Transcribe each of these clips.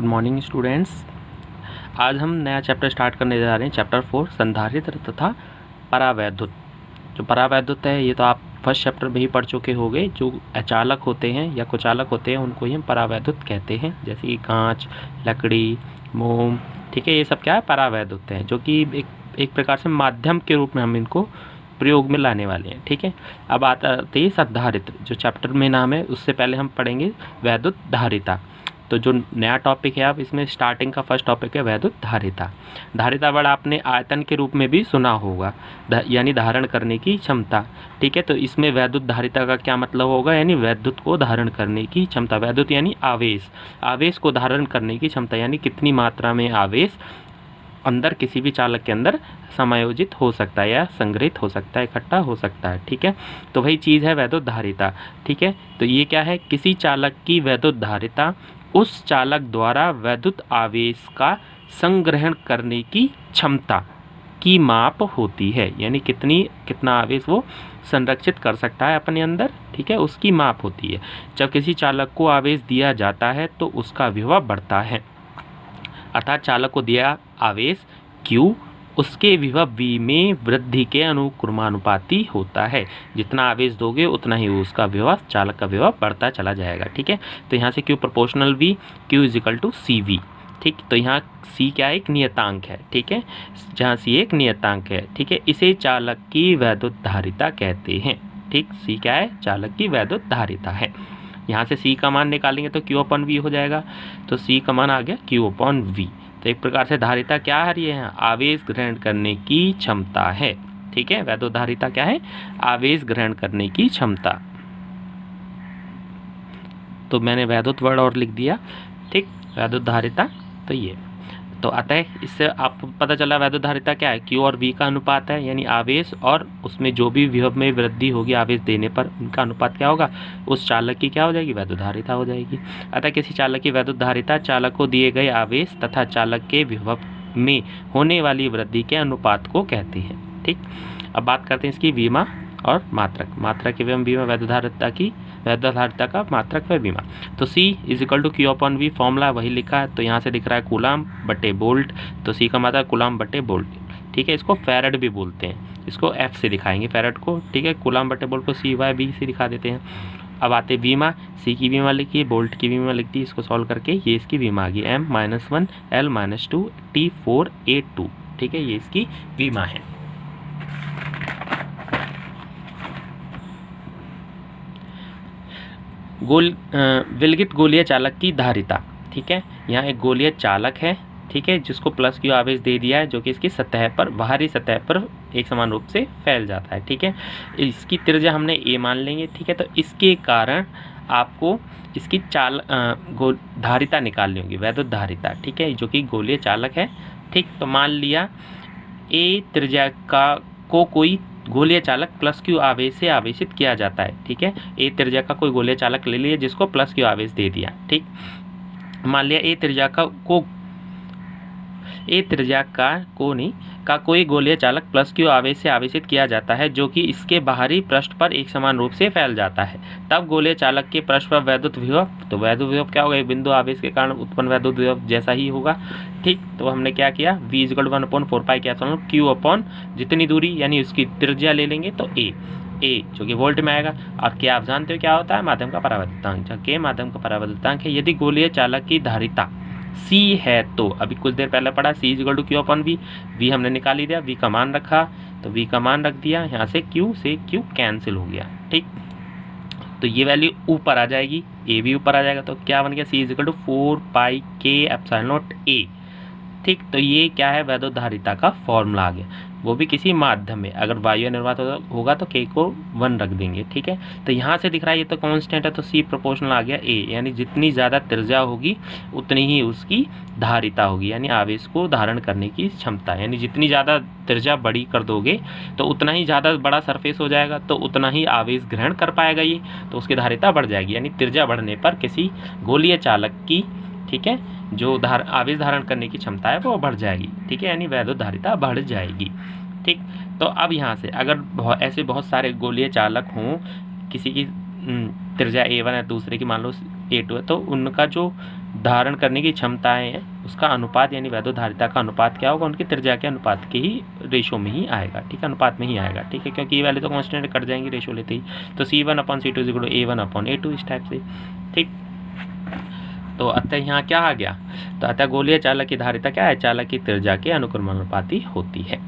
Morning students. आज हम नया चैप्टर स्टार्ट करने जा रहे हैं, चैप्टर 4 संधारित्र तथा परावैद्युत। जो परावैद्युत है ये तो आप फर्स्ट चैप्टर में ही पढ़ चुके होंगे। जो अचालक होते हैं या कुचालक होते हैं उनको ही हम परावैद्युत कहते हैं, जैसे कि कांच, लकड़ी, मोम, ठीक है। ये सब क्या है, परावैद्युत हैं, जो कि एक प्रकार से माध्यम के रूप में हम इनको प्रयोग में लाने वाले हैं, ठीक है। अब आते ही संधारित्र, जो चैप्टर में नाम है उससे पहले हम पढ़ेंगे वैद्युत धारिता। तो जो नया टॉपिक है, आप इसमें स्टार्टिंग का फर्स्ट टॉपिक है वैद्युत धारिता। धारिता वर्ड आपने आयतन के रूप में भी सुना होगा, यानी धारण करने की क्षमता, ठीक है। तो इसमें वैद्युत धारिता का क्या मतलब होगा, यानी वैद्युत को धारण करने की क्षमता। वैद्युत यानी आवेश, आवेश को धारण करने की क्षमता, यानी कितनी मात्रा में आवेश अंदर किसी भी चालक के अंदर समायोजित हो सकता है या संग्रहित हो सकता है, इकट्ठा हो सकता है, ठीक है। तो वही चीज़ है वैद्युत धारिता, ठीक है। तो ये क्या है, किसी चालक की वैद्युत धारिता उस चालक द्वारा वैद्युत आवेश का संग्रहण करने की क्षमता की माप होती है, यानी कितना आवेश वो संरक्षित कर सकता है अपने अंदर, ठीक है, उसकी माप होती है। जब किसी चालक को आवेश दिया जाता है तो उसका विभव बढ़ता है, अर्थात चालक को दिया आवेश Q उसके विभव V में वृद्धि के अनुक्रमानुपाती होता है। जितना आवेश दोगे उतना ही उसका विभव, चालक का विभव बढ़ता चला जाएगा, ठीक है। तो यहाँ से Q proportional V, Q is equal to CV, ठीक। तो यहाँ C क्या है, एक नियतांक है, ठीक है, जहाँ C एक नियतांक है, ठीक है। इसे चालक की वैद्युत धारिता कहते हैं, ठीक। C क्या है, चालक की वैद्युत धारिता है। यहाँ से C का मान निकालेंगे तो Q/V हो जाएगा, तो C का मान आ गया Q/V। तो एक प्रकार से धारिता क्या है, ये है आवेश ग्रहण करने की क्षमता है, ठीक है। वैद्युत धारिता क्या है, आवेश ग्रहण करने की क्षमता। तो मैंने वैद्युत वर्ड और लिख दिया, ठीक, वैद्युत धारिता। तो ये तो अतः इससे आपको पता चला वैद्युत धारिता क्या है, Q और V का अनुपात है, यानी आवेश और उसमें जो भी विभव में वृद्धि होगी आवेश देने पर, उनका अनुपात क्या होगा, उस चालक की क्या हो जाएगी, वैद्युत धारिता हो जाएगी। अतः किसी चालक की वैद्युत धारिता चालक को दिए गए आवेश तथा चालक के विभव में होने वाली वृद्धि के अनुपात को कहते हैं, ठीक। अब बात करते हैं इसकी विमा और मात्रक। मात्रक एवं विमा वैद्युत धारिता का मात्रक व विमा। तो C is equal to Q/V, formula वही लिखा है। तो यहाँ से दिख रहा है कूलाम बटे बोल्ट, तो C का मात्रक कूलाम बटे बोल्ट, ठीक है। इसको फैरड भी बोलते हैं, इसको F से दिखाएंगे फैरड को, ठीक है। कूलाम बटे बोल्ट को CY/V से दिखा देते हैं। अब आते विमा, C की विमा लिखिए, बोल्ट की विमा लिख दी। इसको सॉल्व करके ये इसकी विमा आ गई M-1 L-2 T4A2, ठीक है, ये इसकी विमा है। विलगित गोलीय चालक की धारिता, ठीक है। यहाँ एक गोलीय चालक है, ठीक है, जिसको प्लस Q आवेश दे दिया है, जो कि इसकी सतह पर, बाहरी सतह पर एक समान रूप से फैल जाता है, ठीक है। इसकी त्रिज्या हमने A मान लेंगे, ठीक है। तो इसके कारण आपको इसकी धारिता निकालनी होगी, वैद्युत धारिता, ठीक है, जो कि गोलीय चालक है, ठीक। तो मान लिया A त्रिज्या को कोई गोलीय चालक प्लस Q आवेश से आवेशित किया जाता है, ठीक है। A त्रिज्या का कोई गोलीय चालक ले लिया जिसको प्लस Q आवेश दे दिया, ठीक। मान लिया A त्रिज्या का कोई गोलीय चालक प्लस Q आवेश से आवेशित किया जाता है, जो कि इसके बाहरी पृष्ठ पर एक समान रूप से फैल जाता है। तब गोलीय चालक के पृष्ठ पर वैद्युत विभव, तो वैद्युत विभव क्या होगा, एक बिंदु आवेश के कारण उत्पन्न वैद्युत विभव जैसा ही होगा, ठीक। तो हमने क्या किया, V इक्वल 1/4 क्या Q जितनी दूरी, यानी उसकी त्रिज्या ले लेंगे तो A जो कि वोल्ट में आएगा। और क्या आप जानते हो क्या होता है, माध्यम का परावैद्युतांक, के माध्यम का परावैद्युतांक है। यदि गोलीय चालक की धारिता C है तो अभी कुछ देर पहले पढ़ा C equal to Q/V, V हमने निकाल ही दिया, V का मान रखा, तो V का मान रख दिया, यहाँ से Q कैंसिल हो गया, ठीक। तो ये वैल्यू ऊपर आ जाएगी, A भी ऊपर आ जाएगा, तो क्या बन गया, C इक्वल टू 4πk∁A, ठीक। तो ये क्या है, वैद्युत धारिता का फॉर्मूला आ गया, वो भी किसी माध्यम में। अगर वायु निर्वात होगा तो K को 1 रख देंगे, ठीक है। तो यहाँ से दिख रहा है ये तो कांस्टेंट है, तो C प्रोपोर्शनल आ गया A, यानी जितनी ज़्यादा त्रिज्या होगी उतनी ही उसकी धारिता होगी, यानी आवेश को धारण करने की क्षमता। यानी जितनी ज़्यादा त्रिज्या बड़ी कर दोगे तो उतना ही ज़्यादा बड़ा सरफेस हो जाएगा, तो उतना ही आवेश ग्रहण कर पाएगा ये, तो उसकी धारिता बढ़ जाएगी। यानी त्रिज्या बढ़ने पर किसी गोलीय चालक की, ठीक है, जो आवेश धारण करने की क्षमता है वो बढ़ जाएगी, ठीक है, यानी वैद्युत धारिता बढ़ जाएगी, ठीक। तो अब यहाँ से अगर ऐसे बहुत सारे गोलीय चालक हों, किसी की त्रिज्या A1 है, दूसरे की मान लो A2 है, तो उनका जो धारण करने की क्षमताएं हैं उसका अनुपात यानी वैद्युतधारिता का अनुपात क्या होगा, उनकी त्रिज्या के अनुपात के ही रेशो में ही आएगा, ठीक है, अनुपात में ही आएगा, ठीक है, क्योंकि ये वाले तो कांस्टेंट कट जाएंगे रेशो लेते ही। तो C1/C2 = A1/A2 इस टाइप से, ठीक। तो अतः यहाँ क्या आ गया, तो अतः गोलीय चालक की धारिता क्या है, चालक की त्रिज्या के अनुक्रमानुपाती होती है।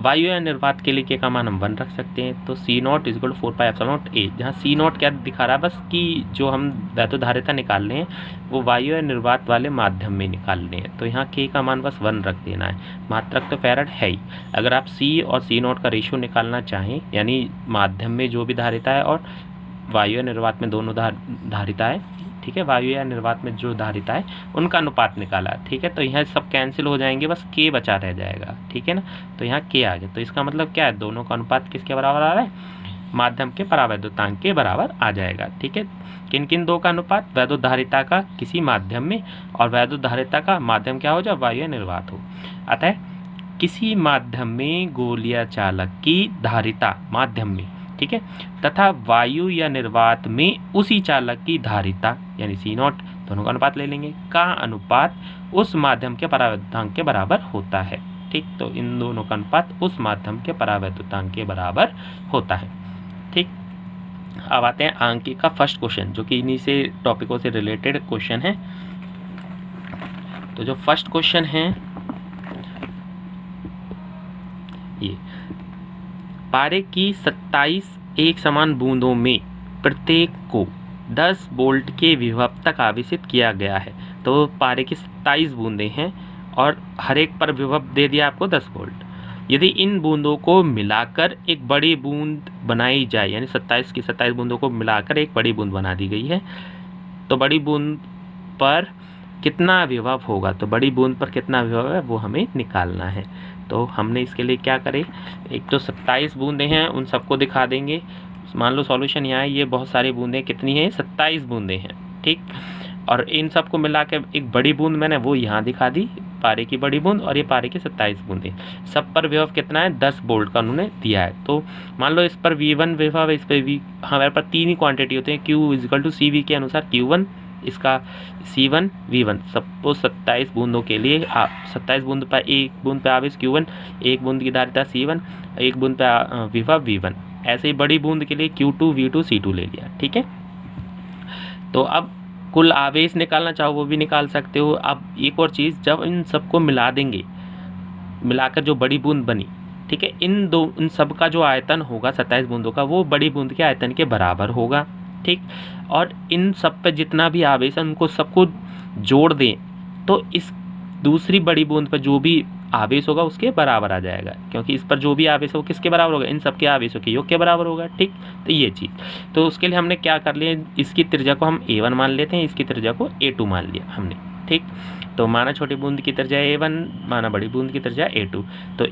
वायु या निर्वात के लिए के का मान हम 1 रख सकते हैं। तो C0 = 4πε0A, जहाँ C0 क्या दिखा रहा है, बस कि जो हम वैद्युतधारिता निकाल रहे हैं वो वायु या निर्वात वाले माध्यम में निकाल रहे हैं, तो यहाँ के का मान बस 1 रख देना है। मात्रक तो फैराड है ही। अगर आप C और C0 का रेशियो निकालना चाहें, यानी माध्यम में जो भी धारिता है और वायु या निर्वात में दोनों धारिता है, ठीक है, वायु या निर्वात में जो धारिता है उनका अनुपात निकाला, ठीक है, तो यहाँ सब कैंसिल हो जाएंगे, बस के बचा रह जाएगा, ठीक है ना। तो यहाँ के आ गया, तो इसका मतलब क्या है, दोनों का अनुपात किसके बराबर आ रहा है, माध्यम के परावैद्युतांक के बराबर आ जाएगा, ठीक है। किन किन दो का अनुपात, वैद्युतधारिता का किसी माध्यम में और वैद्युतधारिता का माध्यम क्या हो, जब वायु या निर्वात हो। अतः किसी माध्यम में गोलीय चालक की धारिता माध्यम में, ठीक है, तथा वायु या निर्वात में उसी चालक की धारिता यानी C0, दोनों का अनुपात ले लेंगे, का अनुपात उस माध्यम के परावैद्युतांक के बराबर होता है, ठीक। तो इन दोनों का अनुपात उस माध्यम के परावैद्युतांक के बराबर होता है, ठीक। अब आते हैं आंकी का फर्स्ट क्वेश्चन, जो कि इन्हीं से टॉपिकों से रिलेटेड क्वेश्चन है। तो जो फर्स्ट क्वेश्चन है ये, पारे की 27 एक समान बूंदों में प्रत्येक को 10 वोल्ट के विभव तक आवेशित किया गया है। तो पारे की 27 बूंदें हैं और हर एक पर विभव दे दिया आपको 10 वोल्ट। यदि इन बूंदों को मिलाकर एक बड़ी बूंद बनाई जाए, यानी 27 की 27 बूंदों को मिलाकर एक बड़ी बूंद बना दी गई है, तो बड़ी बूंद पर कितना विभव होगा, तो बड़ी बूंद पर कितना विभव है वो हमें निकालना है। तो हमने इसके लिए क्या करें, एक तो 27 बूंदें हैं उन सबको दिखा देंगे। मान लो सॉल्यूशन यहाँ है, ये बहुत सारी बूंदें कितनी हैं, 27 बूंदें हैं, ठीक। और इन सबको मिला के एक बड़ी बूंद मैंने वो यहाँ दिखा दी, पारे की बड़ी बूंद, और ये पारे की 27 बूंदें। सब पर विभव कितना है, 10 वोल्ट का उन्होंने दिया है। तो मान लो इस पर V1 विभव है, इस पर हमारे पास 3 ही क्वांटिटी होते हैं, Q = CV के अनुसार Q1, इसका C1 V1। सपोज 27 बूंदों के लिए 27 बूंद पर एक बूंद पे आवेश Q1, एक बूंद की धारिता C1, एक बूंद पे विभव V1। ऐसे ही बड़ी बूंद के लिए Q2 V2 C2 ले लिया, ठीक है। तो अब कुल आवेश निकालना चाहो वो भी निकाल सकते हो। अब एक और चीज़, जब इन सबको मिला देंगे, मिलाकर जो बड़ी बूंद बनी, ठीक है, इन सब का जो आयतन होगा 27 बूंदों का, वो बड़ी बूंद के आयतन के बराबर होगा, ठीक। और इन सब पे जितना भी आवेश है उनको सबको जोड़ दें तो इस दूसरी बड़ी बूंद पर जो भी आवेश होगा उसके बराबर आ जाएगा, क्योंकि इस पर जो भी आवेश हो किसके बराबर होगा, इन सब के आवेशों के योग के बराबर होगा, ठीक। तो ये चीज़, तो उसके लिए हमने क्या कर लिया, इसकी त्रिज्या को हम A1 मान लेते हैं, इसकी त्रिज्या को A2 मान लिया हमने, ठीक। तो माना छोटी बूंद की त्रिज्या A1, माना बड़ी बूंद की त्रिज्या A2। तो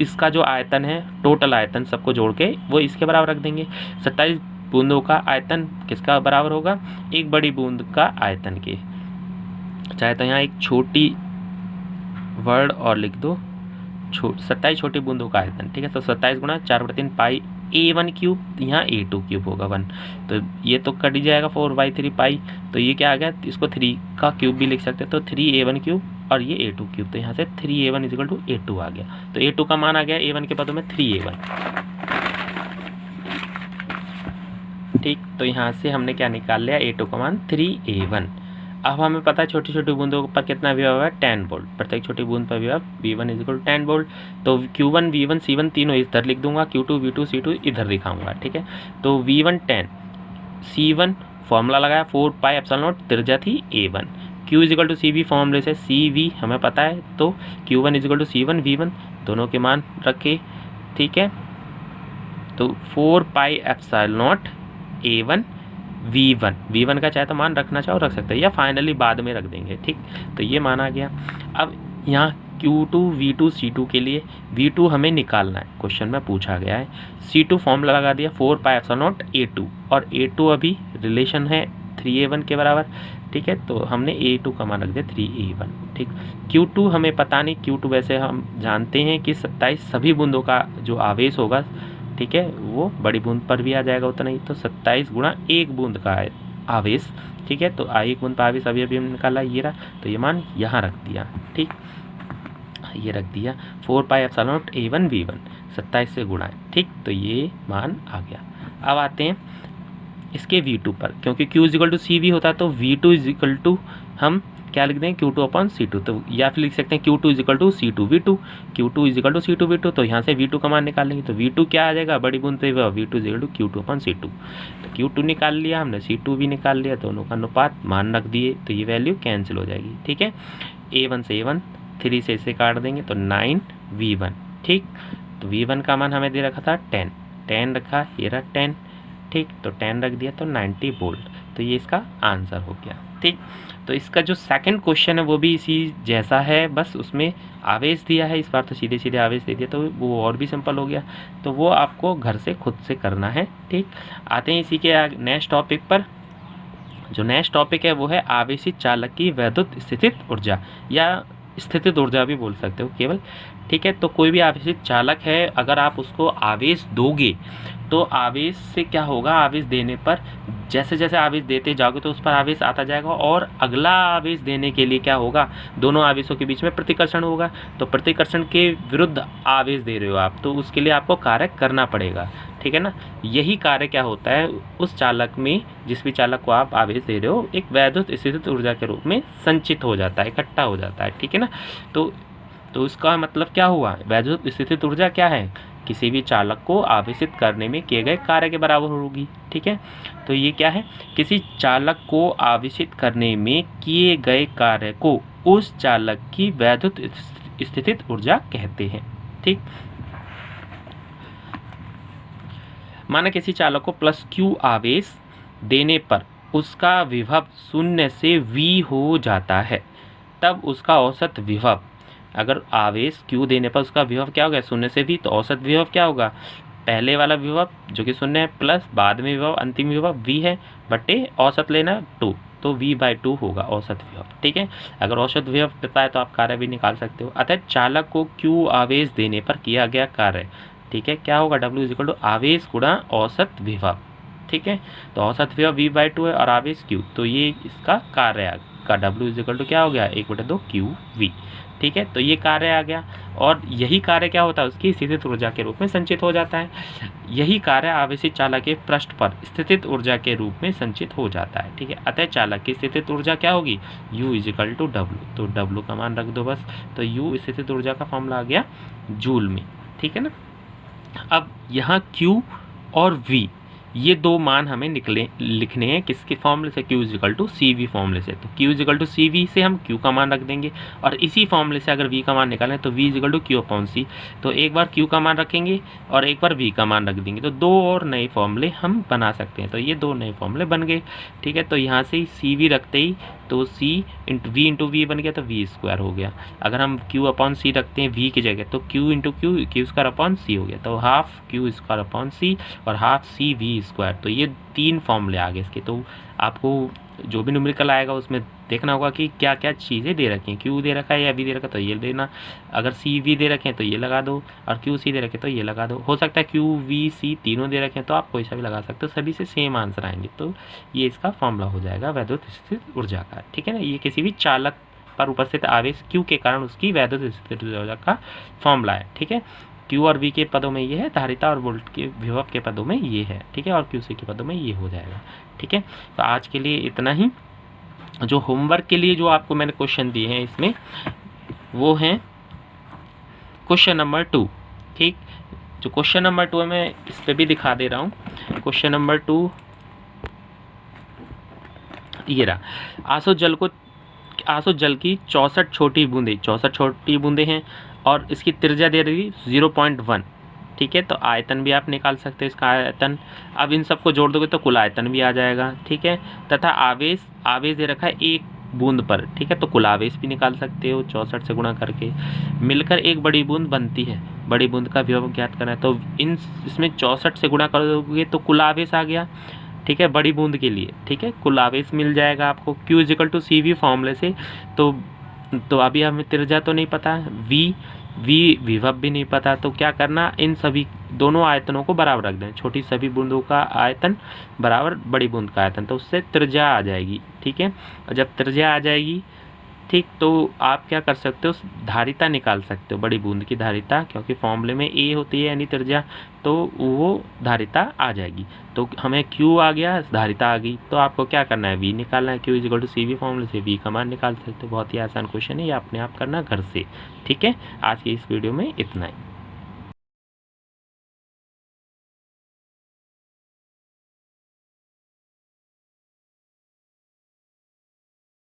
इसका जो आयतन है, टोटल आयतन सबको जोड़ के वो इसके बराबर रख देंगे। 27 बूंदों का आयतन किसका बराबर होगा, एक बड़ी बूंद का आयतन के। चाहे तो यहाँ एक छोटी वर्ड और लिख दो, 27 छोटी बूंदों का आयतन, ठीक है। तो 27 गुणा 4/3 पाई A1 क्यूब, यहाँ A2 क्यूब होगा 1। तो ये तो कट ही जाएगा 4/3 पाई। तो ये क्या आ गया, इसको 3 का क्यूब भी लिख सकते हैं, तो 3A1 क्यूब और ये A2 क्यूब। तो यहाँ से 3A1 = A2 आ गया। तो A2 का मान आ गया A1 के पदों में 3A1, ठीक। तो यहाँ से हमने क्या निकाल लिया, A2 का मान 3A1। अब हमें पता है छोटी छोटी बूंदों पर कितना विभव है, 10 वोल्ट। प्रत्येक छोटी बूंद पर विभव V1 = 10 वोल्ट। तो Q1 V1 C1 तीनों इधर लिख दूंगा, Q2 V2 C2 इधर दिखाऊंगा, ठीक है। तो V1 10, C1 फॉर्मूला लगाया 4πε0, त्रिज्या थी A1। Q = CV फॉर्मूले से CV हमें पता है, तो Q1 = C1 V1, दोनों के मान रखे, ठीक है। तो 4πε0 A1 V1 का चाहे तो मान रखना चाहो रख सकते हैं, या फाइनली बाद में रख देंगे, ठीक। तो ये मान आ गया। अब यहाँ Q2 V2 C2 के लिए V2 हमें निकालना है, क्वेश्चन में पूछा गया है। C2 फॉर्मूला लगा दिया 4πε0 A2, और A2 अभी रिलेशन है 3A1 के बराबर, ठीक है। तो हमने A2 का मान रख दिया 3A1, ठीक। Q2 हमें पता नहीं, Q2 वैसे हम जानते हैं कि 27 सभी बूंदों का जो आवेश होगा, ठीक है, वो बड़ी बूंद पर भी आ जाएगा उतना ही। तो 27 गुणा एक बूंद का आवेश, ठीक है। तो I1 बूंद पर आवेश अभी अभी हमने निकाला, ये रहा, तो ये मान यहाँ रख दिया, ठीक, ये रख दिया 4πε0 A1 V1 27 से गुणा है, ठीक। तो ये मान आ गया। अब आते हैं इसके V2 पर, क्योंकि Q = CV होता है तो V2 = हम क्या लिख दें, Q2/C2, तो या फिर लिख सकते हैं Q2 = C2V2, Q2 = C2V2। तो यहाँ से V2 का मान निकालेंगे तो V2 क्या आ जाएगा, बड़ी बूंद पे V2 = Q2/C2। तो Q2 निकाल लिया हमने, C2 भी निकाल लिया, दोनों का अनुपात मान रख दिए, तो ये वैल्यू कैंसिल हो जाएगी, ठीक है। A1 से A1 3 से इसे काट देंगे तो 9V1, ठीक। तो V1 का मान हमें दे रखा था 10 रखा, ये रहा 10, ठीक। तो 10 रख दिया तो 90 वोल्ट, तो ये इसका आंसर हो गया, ठीक। तो इसका जो सेकंड क्वेश्चन है वो भी इसी जैसा है, बस उसमें आवेश दिया है, इस बार तो सीधे सीधे आवेश दे दिया, तो वो और भी सिंपल हो गया। तो वो आपको घर से खुद से करना है, ठीक। आते हैं इसी के नेक्स्ट टॉपिक पर। जो नेक्स्ट टॉपिक है वो है आवेशित चालक की वैद्युत स्थितिज ऊर्जा, या स्थितिज ऊर्जा भी बोल सकते हो केवल, ठीक है। तो कोई भी आवेशित चालक है, अगर आप उसको आवेश दोगे तो आवेश से क्या होगा, आवेश देने पर जैसे जैसे आवेश देते जाओगे तो उस पर आवेश आता जाएगा, और अगला आवेश देने के लिए क्या होगा, दोनों आवेशों के बीच में प्रतिकर्षण होगा। तो प्रतिकर्षण के विरुद्ध आवेश दे रहे हो आप, तो उसके लिए आपको कार्य करना पड़ेगा, ठीक है ना। यही कार्य क्या होता है उस चालक में, जिस भी चालक को आप आवेश दे रहे हो, एक वैद्युत स्थितिज ऊर्जा के रूप में संचित हो जाता है, इकट्ठा हो जाता है, ठीक है ना। तो इसका मतलब क्या हुआ, वैद्युत स्थितिज ऊर्जा क्या है, किसी भी चालक को आवेशित करने में किए गए कार्य के बराबर होगी, ठीक है। तो ये क्या है, किसी चालक को आवेशित करने में किए गए कार्य को उस चालक की वैद्युत स्थितिज ऊर्जा कहते हैं, ठीक। माना किसी चालक को +Q आवेश देने पर उसका विभव 0 से V हो जाता है, तब उसका औसत विभव, अगर आवेश Q देने पर उसका विभव क्या हो गया 0 से V, तो औसत विभव क्या होगा, पहले वाला विभव जो कि 0 है प्लस बाद में विभव, अंतिम विभव V है, बटे औसत लेना 2, तो V/2 होगा औसत विभव, ठीक है। अगर औसत विभव पता है तो आप कार्य भी निकाल सकते हो। अतः चालक को Q आवेश देने पर किया गया कार्य, ठीक है, क्या होगा, W = आवेश गुणा औसत विभव, ठीक है। तो औसत विभव V/2 है और आवेश Q, तो ये इसका कार्य का W = क्या हो गया, 1/2 QV, ठीक है। तो ये कार्य आ गया, और यही कार्य क्या होता है, उसकी स्थितिज ऊर्जा के रूप में संचित हो जाता है। यही कार्य आवेशित चालक के पृष्ठ पर स्थितिज ऊर्जा के रूप में संचित हो जाता है, ठीक है। अतः चालक की स्थितिज ऊर्जा क्या होगी, U = W, तो W का मान रख दो बस। तो U स्थितिज ऊर्जा का फॉर्मूला आ गया जूल में, ठीक है ना। अब यहाँ Q और V ये दो मान हमें लिखने हैं किसके फॉर्मूले से, Q = CV फॉर्मूले से। तो Q = CV से हम Q का मान रख देंगे, और इसी फॉर्मूले से अगर V का मान निकालें तो V = Q/C। तो एक बार Q का मान रखेंगे और एक बार V का मान रख देंगे, तो दो और नए फॉर्मूले हम बना सकते हैं। तो ये दो नए फॉर्मूले बन गए, ठीक है। तो यहाँ से CV रखते ही तो V बन गया, तो V² हो गया। अगर हम Q/C रखते हैं V की जगह, तो Q/C हो गया, तो ½ Q² और ½ CV²। तो ये 3 फॉर्मूले आ गए इसके। तो आपको जो भी न्यूमेरिकल आएगा उसमें देखना होगा कि क्या क्या चीज़ें दे रखी हैं, Q दे रखा है या V दे रखा है तो ये देना, अगर CV दे रखे हैं तो ये लगा दो, और QC दे रखे तो ये लगा दो। हो सकता है QVC तीनों दे रखे हैं तो आप कोई सा भी लगा सकते हो, सभी से सेम आंसर आएंगे। तो ये इसका फॉर्मूला हो जाएगा वैद्युत स्थितिज ऊर्जा का, ठीक है ना। ये किसी भी चालक पर उपस्थित आवेश Q के कारण उसकी वैद्युत स्थितिज ऊर्जा का फॉर्मूला है, ठीक है। Q और V के पदों में ये है, धारिता और वोल्ट के विभव के पदों में ये है, ठीक है, और QC के पदों में ये हो जाएगा, ठीक है। तो आज के लिए इतना ही। जो होमवर्क के लिए जो आपको मैंने क्वेश्चन दिए हैं इसमें वो हैं क्वेश्चन नंबर 2, ठीक। जो क्वेश्चन नंबर 2 है मैं इस पर भी दिखा दे रहा हूँ। क्वेश्चन नंबर 2 ये रहा, आसो जल की 64 छोटी बूंदें हैं और इसकी त्रिज्या दे रही 0.1, ठीक है। तो आयतन भी आप निकाल सकते हैं इसका आयतन। अब इन सबको जोड़ दोगे तो कुल आयतन भी आ जाएगा, ठीक है। तथा आवेश दे रखा है 1 बूंद पर, ठीक है। तो कुल आवेश भी निकाल सकते हो 64 से गुणा करके। मिलकर एक बड़ी बूंद बनती है, बड़ी बूंद का विभव ज्ञात करना है, तो इसमें 64 से गुणा कर दोगे तो कुल आवेश आ गया, ठीक है, बड़ी बूंद के लिए, ठीक है। कुल आवेश मिल जाएगा आपको Q = CV फॉर्मूले से। तो अभी हमें त्रिज्या तो नहीं पता, V विभव भी नहीं पता, तो क्या करना, इन सभी दोनों आयतनों को बराबर रख दें। छोटी सभी बूंदों का आयतन बराबर बड़ी बूंद का आयतन, तो उससे त्रिज्या आ जाएगी। ठीक है, और जब त्रिज्या आ जाएगी, ठीक, तो आप क्या कर सकते हो, धारिता निकाल सकते हो, बड़ी बूंद की धारिता, क्योंकि फॉर्मूले में ए होती है यानी त्रिज्या, तो वो धारिता आ जाएगी। तो हमें क्यू आ गया, धारिता आ गई, तो आपको क्या करना है, वी निकालना है। Q is equal to C V, फॉर्मूले से वी का मान निकाल सकते हो। बहुत ही आसान क्वेश्चन है, ये अपने आप करना घर से। ठीक है, आज की इस वीडियो में इतना ही।